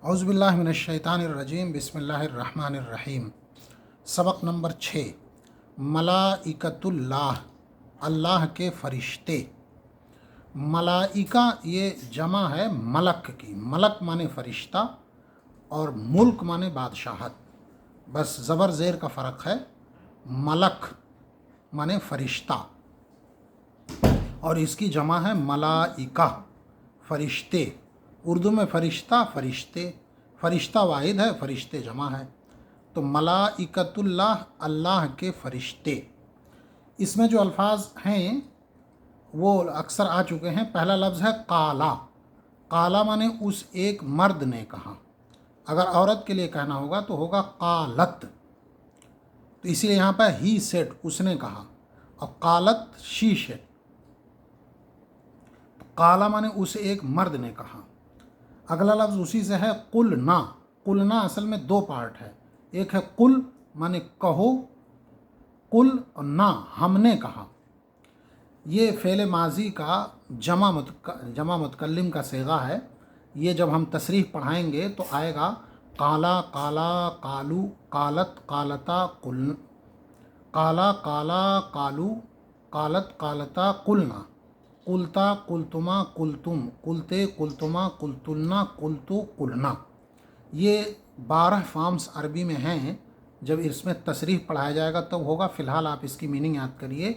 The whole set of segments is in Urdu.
اعوذ باللہ من الشیطان الرجیم، بسم اللہ الرحمن الرحیم۔ سبق نمبر 6، ملائکۃ اللہ، اللہ کے فرشتے۔ ملائکہ یہ جمع ہے ملک کی، ملک مانے فرشتہ اور ملک مانے بادشاہت، بس زبر زیر کا فرق ہے۔ ملک مانے فرشتہ اور اس کی جمع ہے ملائکہ، فرشتے۔ اردو میں فرشتہ فرشتے، فرشتہ واحد ہے، فرشتے جمع ہے، تو ملائکۃ اللہ، اللہ کے فرشتے۔ اس میں جو الفاظ ہیں وہ اکثر آ چکے ہیں۔ پہلا لفظ ہے قالا، قالا مانے اس ایک مرد نے کہا، اگر عورت کے لیے کہنا ہوگا تو ہوگا قالت، تو اسی لیے یہاں پہ ہی سیڈ، اس نے کہا، اور قالت شی سیڈ۔ قالا مانے اس ایک مرد نے کہا۔ اگلا لفظ اسی سے ہے قلنا، قلنا اصل میں دو پارٹ ہے، ایک ہے قل مانے کہو، قل اور نا ہم نے کہا۔ یہ فعل ماضی کا جمع متکلم کا صیغہ ہے۔ یہ جب ہم تصریح پڑھائیں گے تو آئے گا قالا قالا قالو قالت قالتا قل، قالا قالا قالو قالت قالتا قلنا، قلتا قلتما قلتم قلتے قلتما قلتلنا قلتو قلنا۔ یہ 12 فارمز عربی میں ہیں۔ جب اس میں تصریح پڑھایا جائے گا تب ہوگا، فی الحال آپ اس کی میننگ یاد کریے۔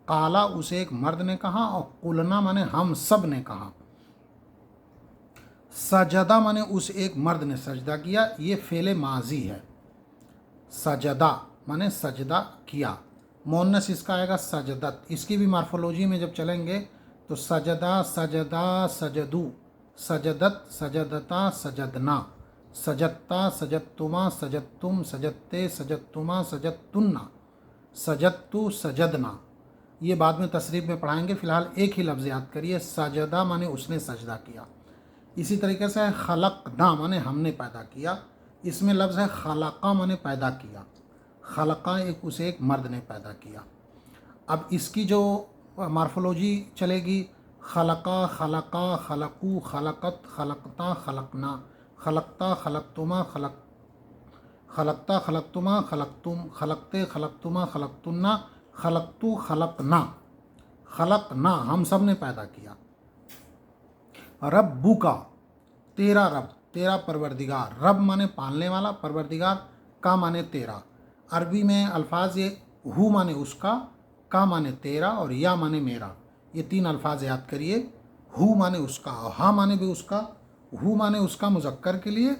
قالا اسے ایک مرد نے کہا، اور قلنا مانے ہم سب نے کہا۔ سجدہ مانے اس ایک مرد نے سجدہ کیا، یہ فعل ماضی ہے۔ سجدہ مانے سجدہ کیا، مؤنث اس کا آئے گا سجدت۔ اس کی بھی مارفولوجی میں جب چلیں گے تو سجدہ سجدہ سجدو، سجدت سجدتا سجدنا، سجدتا سجدتما سجدتم سجدتے سجدتما سجدتنا، سجدتو سجدنا۔ یہ بعد میں تصریف میں پڑھائیں گے، فی الحال ایک ہی لفظ یاد کریے، سجدہ مانے اس نے سجدہ کیا۔ اسی طریقے سے خلقنا مانے ہم نے پیدا کیا۔ اس میں لفظ ہے خلقہ مانے پیدا کیا، خلقہ اسے ایک مرد نے پیدا کیا۔ اب اس کی جو مارفولوجی چلے گی، خلقہ خلقہ خلقو خلقت خلقتا خلقنا، خلقتا خلقتما خلقتا خلقتما خلقتم، خلقتے خلقتما خلقتنا، خلقتو خلقنا، خلقنا ہم سب نے پیدا کیا۔ ربو کا، تیرا رب، تیرا پروردگار، رب مانے پالنے والا، پروردگار کا مانے تیرا۔ عربی میں الفاظ یہ ہو مانے اس کا مانے تیرا، اور یا مانے میرا، یہ 3 الفاظ یاد کریے۔ ہو مانے اس کا، اور ہا مانے بھی اس کا۔ ہو مانے اس کا مذکر کے لیے،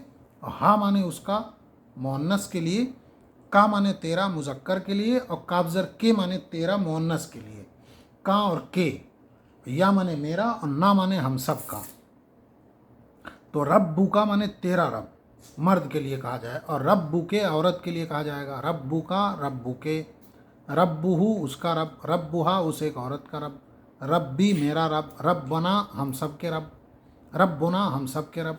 اور ہا مانے اس کا مؤنث کے لیے، کا مانے تیرا مذکر کے لیے، اور کابزر کے مانے تیرا مؤنث کے لیے۔ کا اور کے، یا مانے میرا، اور نا مانے ہم سب کا۔ تو ربو کا مانے تیرا رب، مرد کے لیے کہا جائے، اور ربو کے عورت کے لیے کہا جائے گا، ربو کا ربو کے، ربہو اس کا رب، ربہا اس ایک عورت کا رب، ربی میرا رب، ربنا ہم سب کے رب، ربنا ہم سب کے رب۔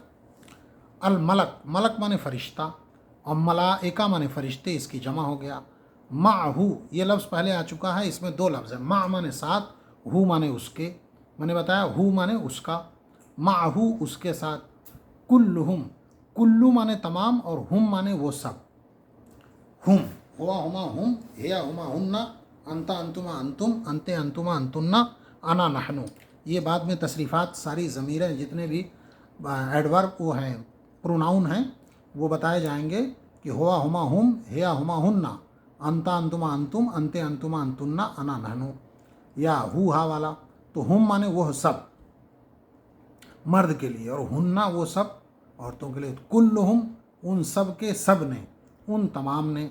الملک، ملک مانے فرشتہ، اور ملائکہ مانے فرشتے، اس کی جمع ہو گیا۔ معہو، یہ لفظ پہلے آ چکا ہے، اس میں 2 لفظ ہیں، مع مانے ساتھ، ہو مانے اس کے، میں نے بتایا ہو مانے اس کا، معہو اس کے ساتھ۔ کلہم، کلو مانے تمام، اور ہم مانے وہ سب۔ ہم، ہوا ہما ہم، ہیا ہما ہننا، انتا انتما انتم، انتے انتما انتنا، انا نحنو۔ یہ بعد میں تصریفات، ساری ضمیریں جتنے بھی ایڈورب وہ ہیں، پروناؤن ہیں، وہ بتائے جائیں گے کہ ہوا ہما ہم، ہیا ہما ہننا، انتا انتما انتم، انتے انتما انتنا، انا نحنو، یا ہو ہا والا۔ تو ہم مانے وہ سب، مرد کے لیے، اور ہننا وہ سب، عورتوں کے لیے۔ کلہم ان سب کے، سب نے، ان تمام نے۔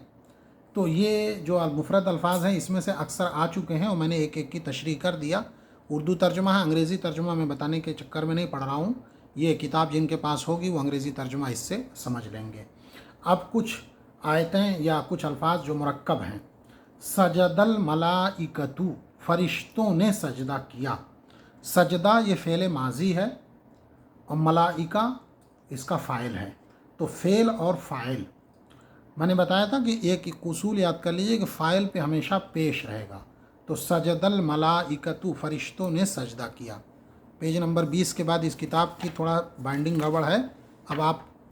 تو یہ جو مفرد الفاظ ہیں اس میں سے اکثر آ چکے ہیں، اور میں نے ایک ایک کی تشریح کر دیا۔ اردو ترجمہ ہے، انگریزی ترجمہ میں بتانے کے چکر میں نہیں پڑھ رہا ہوں، یہ کتاب جن کے پاس ہوگی وہ انگریزی ترجمہ اس سے سمجھ لیں گے۔ اب کچھ آیتیں یا کچھ الفاظ جو مرکب ہیں۔ سجد الملائکۃ، فرشتوں نے سجدہ کیا۔ سجدہ یہ فعل ماضی ہے، اور ملائکہ اس کا فاعل ہے، تو فعل اور فاعل میں نے بتایا تھا کہ ایک اصول یاد کر لیجئے کہ فاعل پہ ہمیشہ پیش رہے گا۔ تو سجد الملائکۃ، فرشتوں نے سجدہ کیا۔ پیج نمبر 20 کے بعد اس کتاب کی تھوڑا بائنڈنگ گڑبڑ ہے، اب آپ